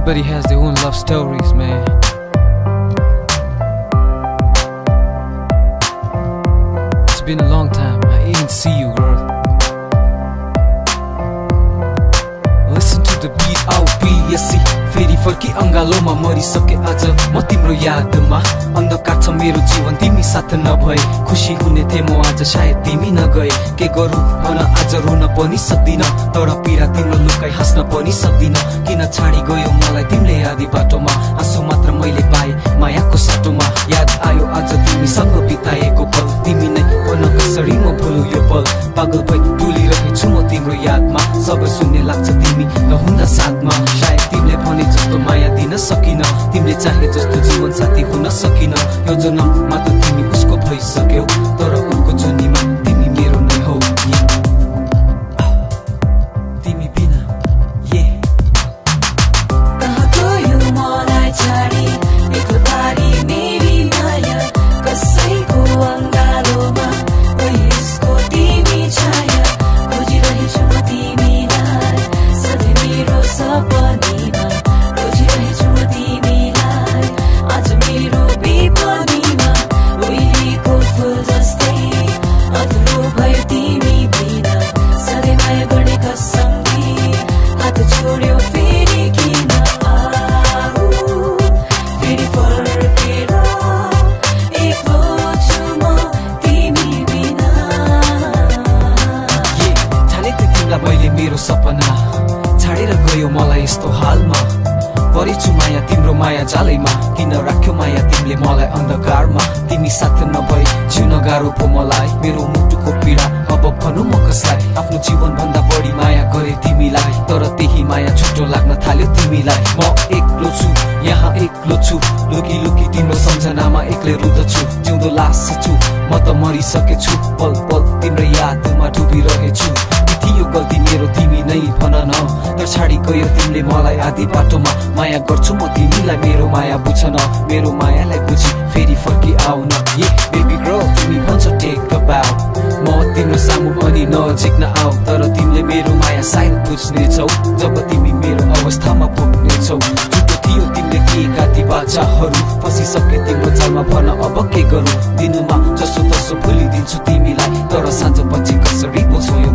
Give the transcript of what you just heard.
Everybody has their own love stories, man. It's been a long time, I didn't see you, girl. Listen to the beat, obviously. फेरि फर्की अंगालोमा मरिसके आज म तिम्रो यादमा अन्धकार छ मेरो जीवन तिमी साथ नभए खुशी हुने थिए म आज सायद तिमी नगए के गरौँ भन आज रुन पनि सक्दिन तर पीडा तिम्रो लुकाई हाँस्न पनि सक्दिन किन छाडी गयो मलाई तिमीले आधी बाटोमा आँसु मात्र मैले पाए मायाको साटोमा याद आयो आज तिमीसँग बिताएको पल तिमी नै भन कसरी म भुलु यो पल पागल भई डुलिरहेछु म तिम्रो यादमा सबै शून्य लाग्छ तिमी नहुँदा साथमा सायद तिमीले भने जस्तो माया दिन सकिन तिमीले चाहे जस्तो जीवन साथी हुन सकिन यो जन्ममा त तिमी उसको भइसक्यौ तर उनको जुनीमा तिमी मेरो नै हौ तिमी बिना कहाँ गयो मलाई छाडी एक्लो पारी मेरी माया कसैको अङ्गालोमा यसको तिमी छाया खोजिरहेछु म तिमीलाई सधैँ मेरो सपनीमा खोजिरहेछु म तिमीलाई आज मेरो विपनीमा उहिलेको फुल जस्तै अधुरो भयो तिमी बिना सधैँ माया गर्ने कसम हात छोड्यो फेरि किन फेरि फर्केर एक्लो छु म तिमी बिना छाडे त तिमीलाई मैले मेरो सपना छाडेर गयो मलाई यस्तो हालमा परेछु माया तिम्रो माया जालैमा किन राख्यो माया तिमीले मलाई अन्धकारमा तिमी साथ नभई जिउन गाह्रो पो मलाई मेरो मुटुको पीडा अब भनौँ म कसलाई आफ्नो जीवन भन्दा बढी माया गरे तिमीलाई तर त्यही माया छुट्टो लाग्न थाल्यो तिमीलाई म एक्लो छु यहाँ एक्लो छु लुकी लुकी तिम्रो सम्झनामा एक्लै रुँदछु जिउँदो लास छु म त मरिसकेछु पल पल तिम्रो यादमा डुबिरहेछु थियो गल्ती मेरो तिमी नै भन न तर छाडी गयो तिमीले मलाई आधी बाटोमा माया गर्छु म तिमीलाई मेरो माया बुझ न मेरो मायालाई बुझी फेरि फर्की आउन बेबी गर्ल तिमी भन्छ टेक अ बाउ म तिम्रो सामु अनि नजिक न आऊ तर तिमीले मेरो माया सायद बुझ्नेछौ जब तिमी मेरो अवस्थामा पुग्नेछौ झुटो थियो तिमीले दिएका ती बाचाहरू फसिसके तिम्रो चालमा भन अब के गरौँ दिनमा जसो तसो भुलिदिन्छु तिमीलाई तर साँझ पछि कसरी बुझ्यो यो